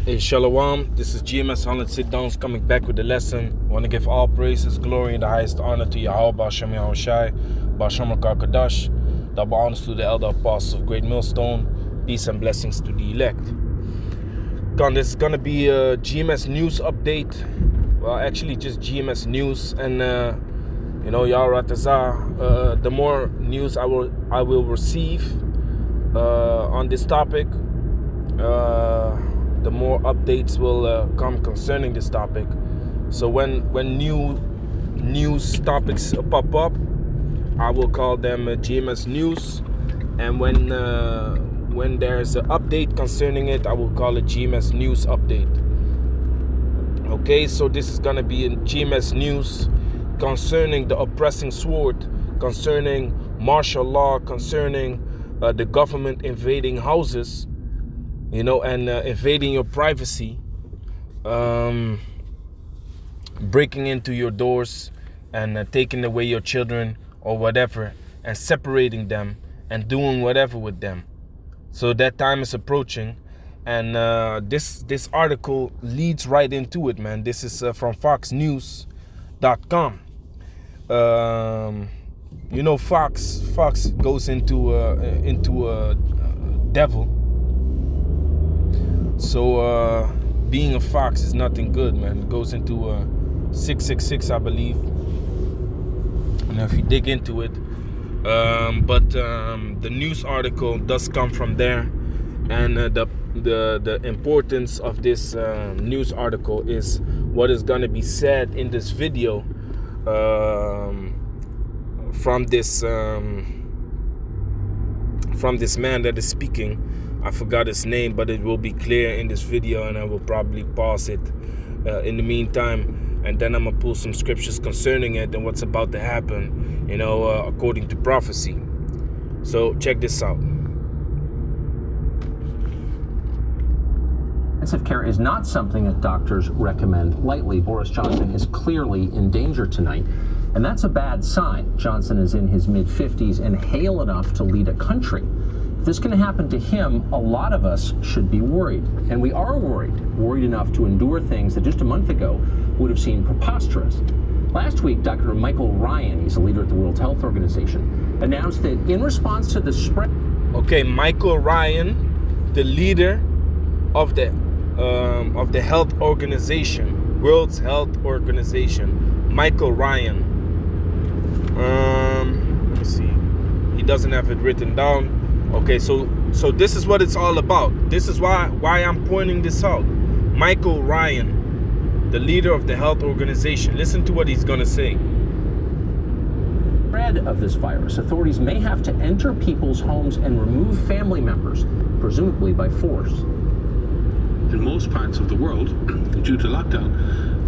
Hey, Shalom, this is GMS Holland Sit Downs coming back with the lesson. I want to give all praises, glory, and the highest honor to Yahweh, Ba'Shem Yahushai, Ba'Shem Kadash, double honors to the elder apostles of Great Millstone, peace and blessings to the elect. This is going to be a GMS news update. Well, actually just GMS news, and Yahweh Ratazah, the more news I will receive on this topic, the more updates will come concerning this topic. So when new news topics pop up, I will call them GMS news, and when there's an update concerning it, I will call it GMS news update. Okay, so this is gonna be in GMS news concerning the oppressing sword, concerning martial law, concerning the government invading houses, and invading your privacy, breaking into your doors and taking away your children or whatever, and separating them and doing whatever with them. So that time is approaching, and this article leads right into it, man. This is from foxnews.com. Fox goes into a devil. So being a fox is nothing good, man. It goes into 666, I believe. And if you dig into it, but the news article does come from there, and the importance of this news article is what is going to be said in this video from this man that is speaking. I forgot his name, but it will be clear in this video, and I will probably pause it in the meantime, and then I'm gonna pull some scriptures concerning it and what's about to happen, according to prophecy. So check this out. Intensive care is not something that doctors recommend lightly. Boris Johnson is clearly in danger tonight, and that's a bad sign. Johnson is in his mid-50s and hale enough to lead a country. If this can happen to him, a lot of us should be worried. And we are worried enough to endure things that just a month ago would have seemed preposterous. Last week, Dr. Michael Ryan, he's a leader at the World Health Organization, announced that in response to the spread... Okay, Michael Ryan, the leader of the health organization, World Health Organization, Michael Ryan. Let me see. He doesn't have it written down. Okay, so this is what it's all about. This is why I'm pointing this out. Michael Ryan, the leader of the health organization. Listen to what he's going to say. Spread of this virus, authorities may have to enter people's homes and remove family members, presumably by force. In most parts of the world, due to lockdown,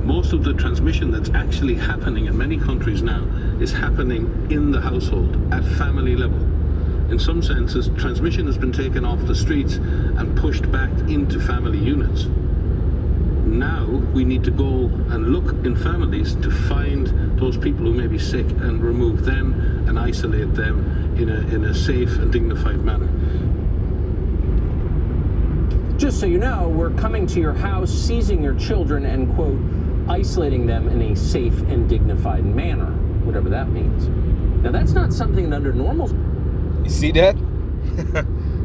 most of the transmission that's actually happening in many countries now is happening in the household, at family level. In some senses, transmission has been taken off the streets and pushed back into family units. Now we need to go and look in families to find those people who may be sick and remove them and isolate them in a safe and dignified manner. Just so you know, we're coming to your house, seizing your children, and, quote, isolating them in a safe and dignified manner, whatever that means. Now, that's not something that under normal... You see that?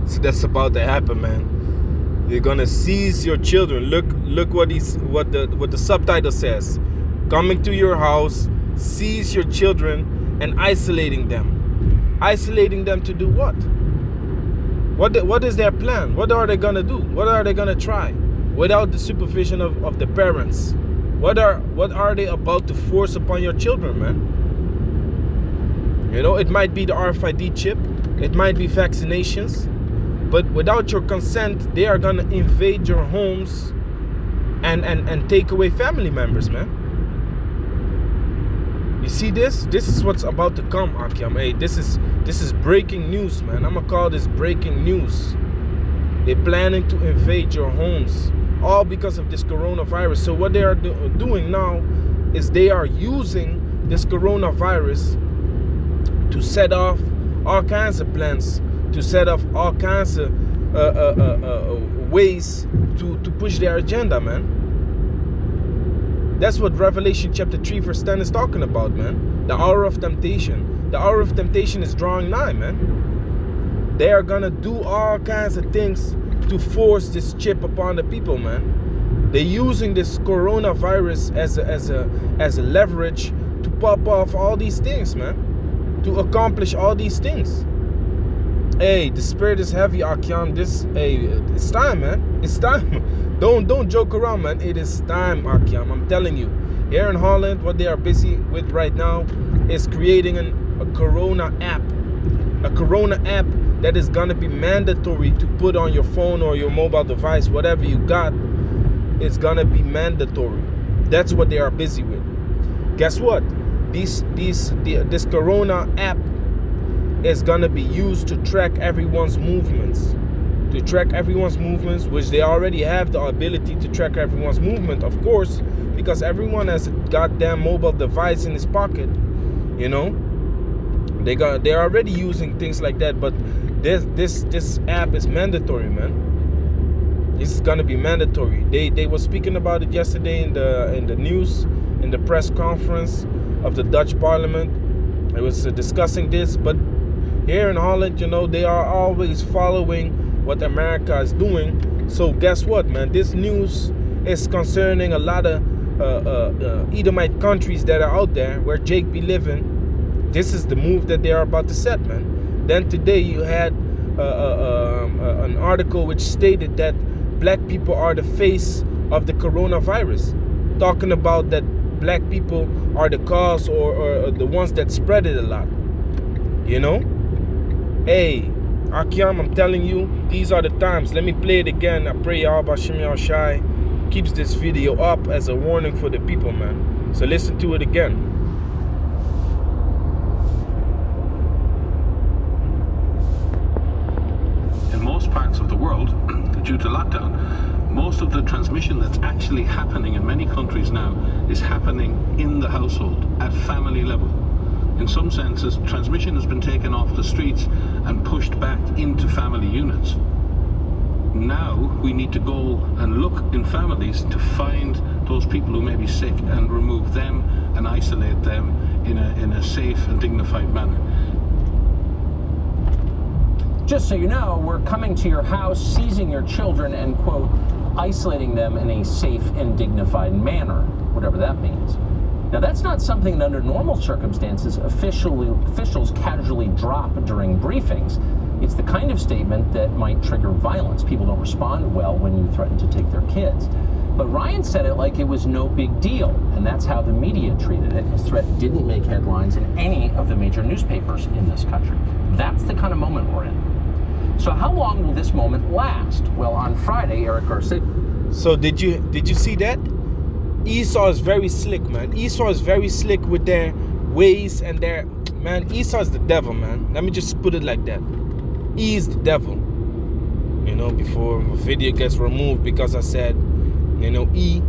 So that's about to happen, man. They're gonna seize your children. Look what the subtitle says. Coming to your house, seize your children, and isolating them. Isolating them to do what? What is their plan? What are they gonna do? What are they gonna try? Without the supervision of the parents. What are they about to force upon your children, man? It might be the RFID chip. It might be vaccinations. But without your consent, they are gonna invade your homes and take away family members, man. You see this? This is what's about to come, Akyam. Hey, this is breaking news, man. I'm gonna call this breaking news. They're planning to invade your homes, all because of this coronavirus. So what they are doing now is they are using this coronavirus to set off all kinds of plans, to set off all kinds of ways to push their agenda, man. That's what Revelation chapter 3 verse 10 is talking about, man. The hour of temptation. The hour of temptation is drawing nigh, man. They are gonna do all kinds of things to force this chip upon the people, man. They're using this coronavirus as a leverage to pop off all these things, man. To accomplish all these things. Hey, the spirit is heavy, Akiam. It's time, man. It's time. Don't joke around, man. It is time, Akiam. I'm telling you. Here in Holland, what they are busy with right now is creating a Corona app. A Corona app that is gonna be mandatory to put on your phone or your mobile device, whatever you got. It's gonna be mandatory. That's what they are busy with. Guess what? This Corona app is gonna be used to track everyone's movements. To track everyone's movements, which they already have the ability to track everyone's movement, of course, because everyone has a goddamn mobile device in his pocket. You know? They're already using things like that, but this app is mandatory, man. This is gonna be mandatory. They were speaking about it yesterday in the news, in the press conference of the Dutch Parliament. It was discussing this, but here in Holland, you know, they are always following what America is doing. So guess what, man? This news is concerning a lot of Edomite countries that are out there where Jake be living. This is the move that they are about to set, man. Then today you had an article which stated that black people are the face of the coronavirus, talking about that black people are the cause or the ones that spread it a lot. You know? Hey, Akiam, I'm telling you, these are the times. Let me play it again. I pray Yahweh Shem Shai keeps this video up as a warning for the people, man. So listen to it again. In most parts of the world, due to lockdown, most of the transmission that's actually happening in many countries now is happening in the household, at family level. In some senses, transmission has been taken off the streets and pushed back into family units. Now we need to go and look in families to find those people who may be sick and remove them and isolate them in a safe and dignified manner. Just so you know, we're coming to your house, seizing your children, and, quote, isolating them in a safe and dignified manner, whatever that means. Now, that's not something that under normal circumstances officials casually drop during briefings. It's the kind of statement that might trigger violence. People don't respond well when you threaten to take their kids. But Ryan said it like it was no big deal, and that's how the media treated it. His threat didn't make headlines in any of the major newspapers in this country. That's the kind of moment we're in. So how long will this moment last? Well, on Friday, Eric Garcia... So did you see that? Esau is very slick, man. Esau is very slick with their ways and their... Man, Esau is the devil, man. Let me just put it like that. He is the devil. You know, before the video gets removed because I said, you know, E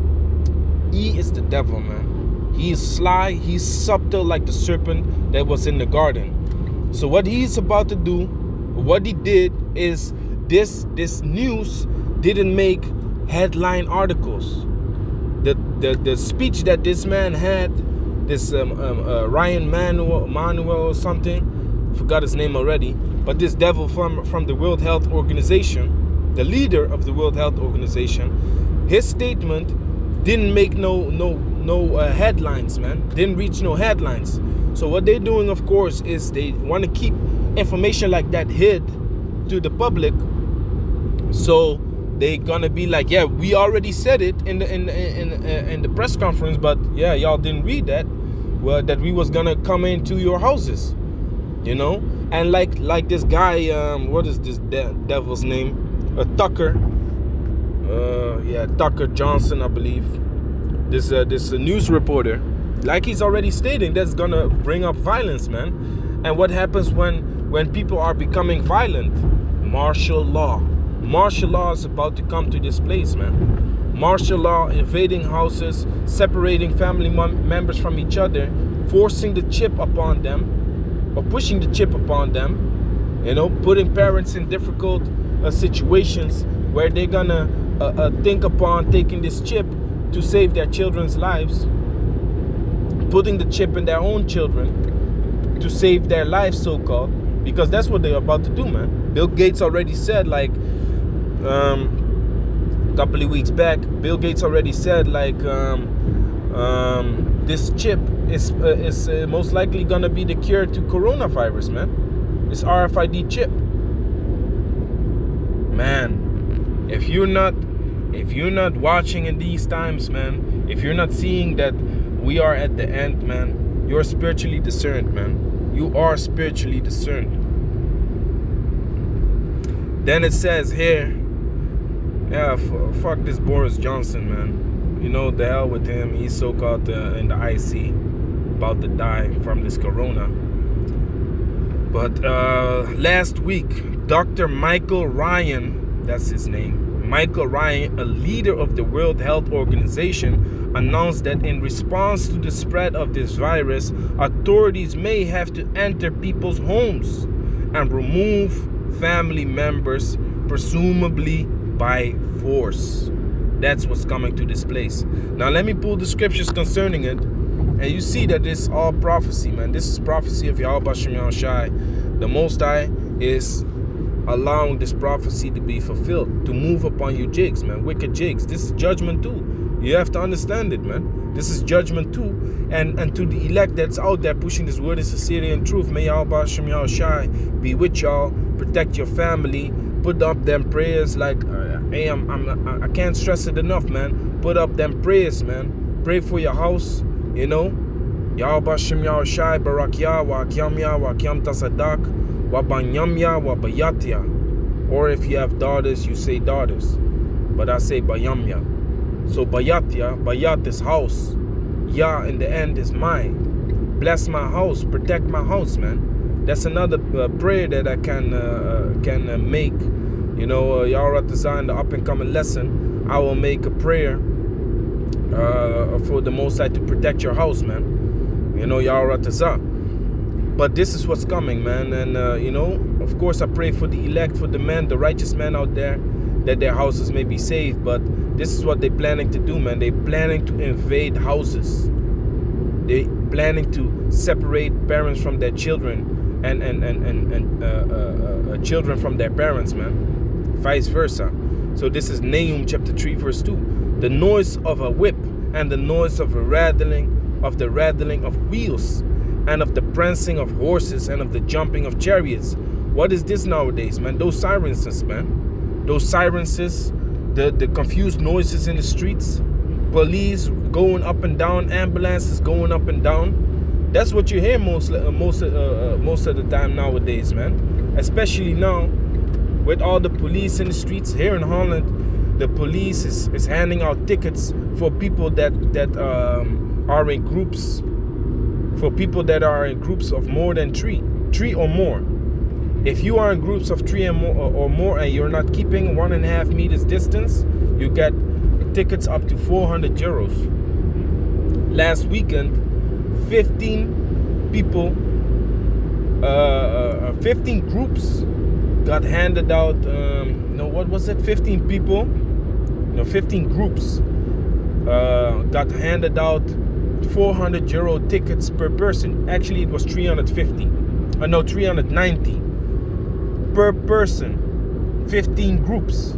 is the devil, man. He is sly. He's subtle like the serpent that was in the garden. So what he's about to do, what he did is this news didn't make headline articles. The speech that this man had, this Ryan Manuel or something, I forgot his name already, but this devil from the World Health Organization, the leader of the World Health Organization, his statement didn't make no headlines, man. Didn't reach no headlines. So what they're doing, of course, is they want to keep information like that hid to the public. So they gonna be like, yeah, we already said it in the press conference, but yeah, y'all didn't read that. Well, that we was gonna come into your houses, you know. And like this guy, what is this devil's name? Tucker. Tucker Johnson, I believe. This news reporter, like he's already stating, that's gonna bring up violence, man. And what happens when people are becoming violent? Martial law. Martial law is about to come to this place, man. Martial law, invading houses, separating family members from each other, forcing the chip upon them, or pushing the chip upon them, you know, putting parents in difficult situations where they're gonna think upon taking this chip to save their children's lives, putting the chip in their own children to save their lives, so-called, because that's what they're about to do, man. Bill Gates already said, like, a couple of weeks back, Bill Gates already said, like, this chip is most likely gonna be the cure to coronavirus, man. This RFID chip, man. If you're not watching in these times, man, if you're not seeing that we are at the end, man, you're spiritually discerned, man. You are spiritually discerned. Then it says here, yeah, fuck this Boris Johnson, man. You know, the hell with him. He's so-called in the IC, about to die from this corona. But last week, Dr. Michael Ryan, that's his name, Michael Ryan, a leader of the World Health Organization, announced that in response to the spread of this virus, authorities may have to enter people's homes and remove family members, presumably by force. That's what's coming to this place. Now let me pull the scriptures concerning it, and you see that this is all prophecy, man. This is prophecy of Yahweh Shem Yahushai. The Most High is allowing this prophecy to be fulfilled, to move upon you jigs, man, wicked jigs. This is judgment too. You have to understand it, man. This is judgment too. And to the elect that's out there pushing this word is a Syrian truth, may Yahweh Shem Yahushai be with y'all, protect your family, put up them prayers. Like, hey, I can't stress it enough, man. Put up them prayers, man. Pray for your house, you know. Yahweh Shem Yahushai, Barak Yah, Wa Akyam Yah, Wa Akyam Tasadak, Wa Banyam Yah, Wa Bayatya. Or if you have daughters, you say daughters. But I say Bayam Yah. So Bayatya, Bayat is house. Yah in the end is mine. Bless my house, protect my house, man. That's another prayer that I can make. You know, Yahweh design the up and coming lesson. I will make a prayer for the Most High to protect your house, man. You know, Yahweh Tazah. But this is what's coming, man. And, you know, of course, I pray for the elect, for the men, the righteous men out there, that their houses may be saved. But this is what they're planning to do, man. They're planning to invade houses. They're planning to separate parents from their children and children from their parents, man. Vice versa. So this is Nahum chapter 3, verse 2. The noise of a whip and the noise of the rattling of wheels, and of the prancing of horses, and of the jumping of chariots. What is this nowadays, man? Those sirenses, man. Those sirenses, the confused noises in the streets, police going up and down, ambulances going up and down. That's what you hear most of the time nowadays, man. Especially now, with all the police in the streets here in Holland, the police is handing out tickets for people that are in groups. For people that are in groups of more than three or more. If you are in groups of 3 or more and you're not keeping 1.5 meters distance, you get tickets up to 400 euros. Last weekend, 15 people, 15 groups got handed out. What was it? 15 people, 15 groups got handed out 400 euro tickets per person. Actually, it was 350. 390 per person. 15 groups.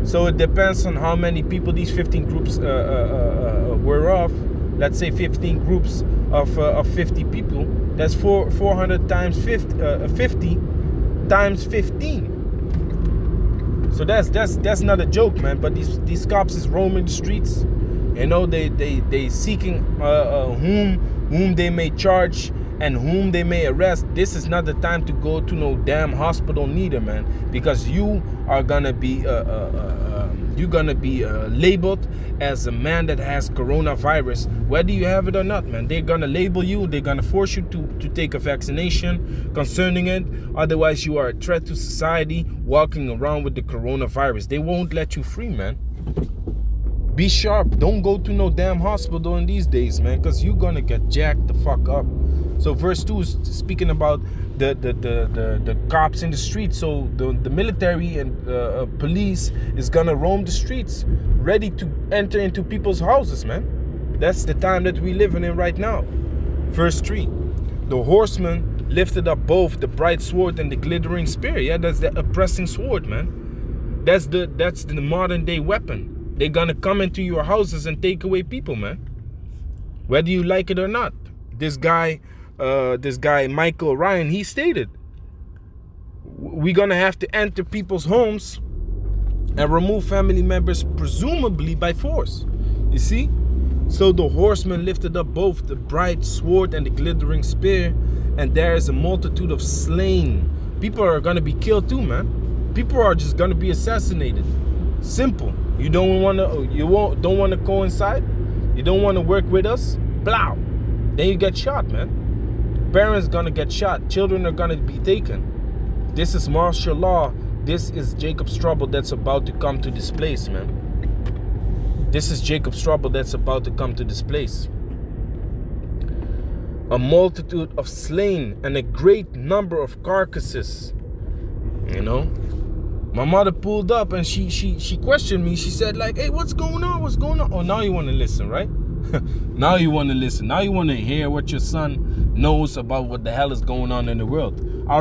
So it depends on how many people these 15 groups were of. Let's say 15 groups of 50 people. That's 400 times 50 times 15. So that's not a joke, man. But these cops is roaming the streets. You know, they seeking whom they may charge and whom they may arrest. This is not the time to go to no damn hospital neither, man, because you are gonna be labeled as a man that has coronavirus, whether you have it or not, man. They're gonna label you. They're gonna force you to take a vaccination concerning it. Otherwise, you are a threat to society walking around with the coronavirus. They won't let you free, man. Be sharp. Don't go to no damn hospital in these days, man, because you're gonna get jacked the fuck up. So verse 2 is speaking about the cops in the streets. So the military and police is gonna roam the streets, ready to enter into people's houses, man. That's the time that we living in right now. Verse 3. The horseman lifted up both the bright sword and the glittering spear. Yeah, that's the oppressing sword, man. That's the modern day weapon. They're gonna come into your houses and take away people, man. Whether you like it or not. This guy Michael Ryan, he stated, we're gonna have to enter people's homes and remove family members, presumably by force. You see? So the horseman lifted up both the bright sword and the glittering spear, and there is a multitude of slain. People are gonna be killed too, man. People are just gonna be assassinated. Simple. You don't wanna coincide? You don't wanna work with us? Blow. Then you get shot, man. Parents gonna get shot. Children are gonna be taken. This is martial law. This is Jacob's trouble that's about to come to this place, man. This is Jacob's trouble that's about to come to this place. A multitude of slain and a great number of carcasses. You know? My mother pulled up and she questioned me. She said, like, hey, what's going on? What's going on? Oh, now you want to listen, right? Now you want to listen. Now you want to hear what your son knows about what the hell is going on in the world. I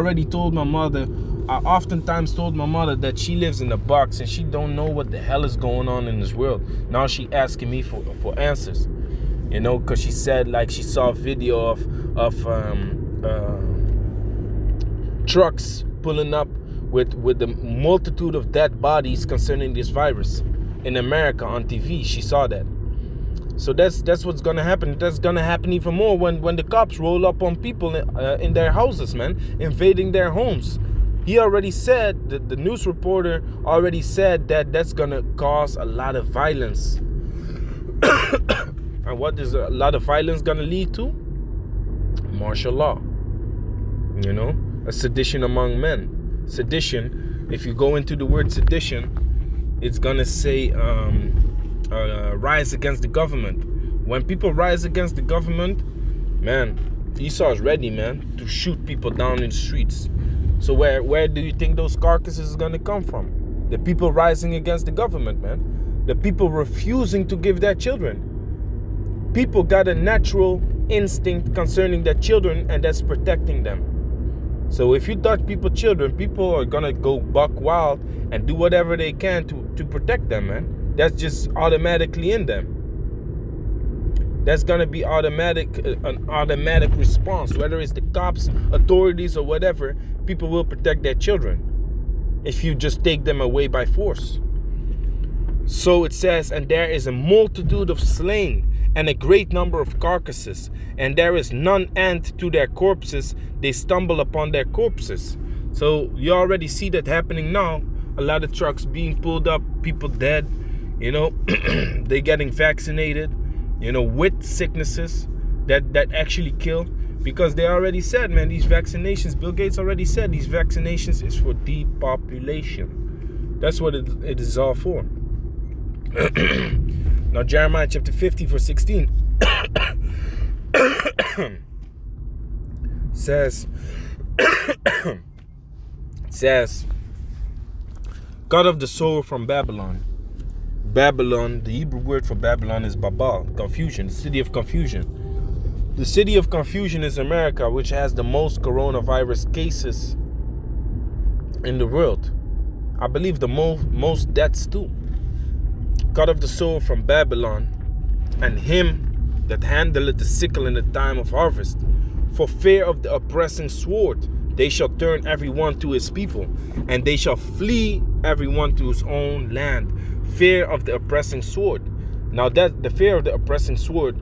oftentimes told my mother that she lives in a box and she don't know what the hell is going on in this world. Now she asking me for answers. You know, because she said, like, she saw a video of trucks pulling up with the multitude of dead bodies concerning this virus in America on TV. She saw that. So that's what's gonna happen. That's gonna happen even more when the cops roll up on people in their houses, man, invading their homes. He already said, the news reporter already said that that's gonna cause a lot of violence. And what is a lot of violence gonna lead to? Martial law. You know, a sedition among men. Sedition, if you go into the word sedition, it's gonna say rise against the government. When people rise against the government, man, Esau's ready, man, to shoot people down in the streets. So where do you think those carcasses is gonna come from? The people rising against the government, man. The people refusing to give their children. People got a natural instinct concerning their children, and that's protecting them. So if you touch people's children, people are gonna go buck wild and do whatever they can to protect them, man. That's just automatically in them. That's gonna be an automatic response. Whether it's the cops, authorities, or whatever, people will protect their children if you just take them away by force. So it says, and there is a multitude of slain and a great number of carcasses, and there is none end to their corpses. They stumble upon their corpses. So you already see that happening now. A lot of trucks being pulled up, people dead. You know, they getting vaccinated, you know, with sicknesses that actually kill. Because they already said, man, these vaccinations, Bill Gates already said these vaccinations is for depopulation. That's what it is all for. Now, Jeremiah chapter 50, verse 16 says, cut off the soul from Babylon. Babylon, the Hebrew word for Babylon is Babel, confusion, the city of confusion. The city of confusion is America, which has the most coronavirus cases in the world. I believe the most deaths too. Cut off the soul from Babylon, and him that handleth the sickle in the time of harvest. For fear of the oppressing sword, they shall turn every one to his people, and they shall flee every one to his own land. Fear of the oppressing sword. Now that the fear of the oppressing sword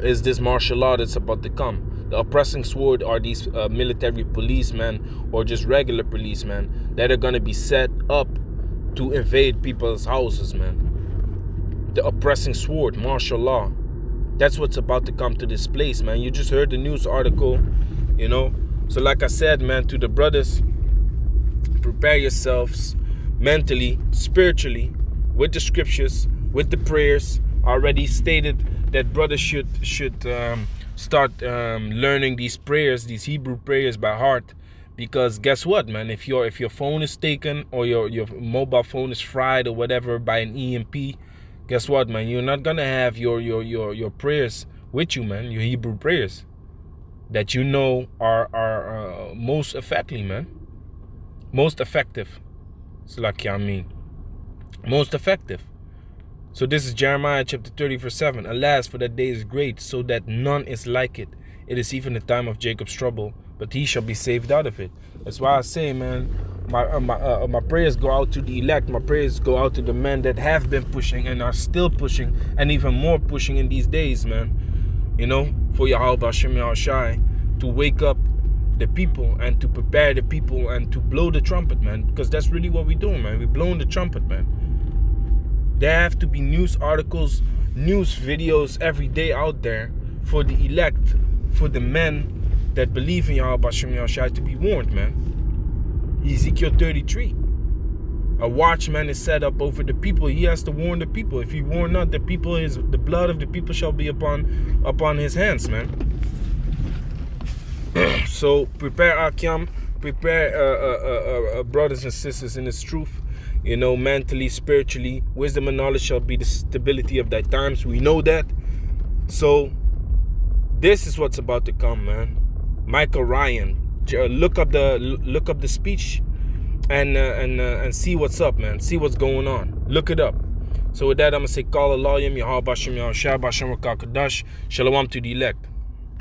is this martial law that's about to come. The oppressing sword are these military policemen or just regular policemen that are going to be set up to invade people's houses, man. The oppressing sword, martial law. That's what's about to come to this place, man. You just heard the news article, you know. So like I said, man, to the brothers, prepare yourselves mentally, spiritually, with the scriptures, with the prayers. Already stated that brothers should Start learning these prayers, these Hebrew prayers by heart. Because guess what, man? If your phone is taken or your mobile phone is fried or whatever by an EMP, guess what, man? You're not gonna have your prayers with you, man. Your Hebrew prayers that you know are most effectively, man. Most effective. It's like I mean, most effective. So this is Jeremiah chapter 30 verse 7. Alas, for that day is great, so that none is like it. It is even the time of Jacob's trouble, but he shall be saved out of it. That's why I say, man, my prayers go out to the elect. My prayers go out to the men that have been pushing and are still pushing, and even more pushing in these days, man. You know, for Yahweh Hashem Yahushai to wake up the people and to prepare the people and to blow the trumpet, man. Because that's really what we're doing, man. We're blowing the trumpet, man. There have to be news articles, news videos every day out there for the elect, for the men that believe in Yahweh Hashem Yahushai to be warned, man. Ezekiel 33. A watchman is set up over the people. He has to warn the people. If he warn not the people, the blood of the people shall be upon his hands, man. So prepare Akyam, prepare brothers and sisters in this truth. You know, mentally, spiritually, wisdom and knowledge shall be the stability of thy times. We know that. So this is what's about to come, man. Michael Ryan, look up the speech and see what's up, man. See what's going on. Look it up. So with that, I'm gonna say, call Elohim, Yahweh Bashem Yahushua, Bashem Rakah Kadash, Shalom to the elect.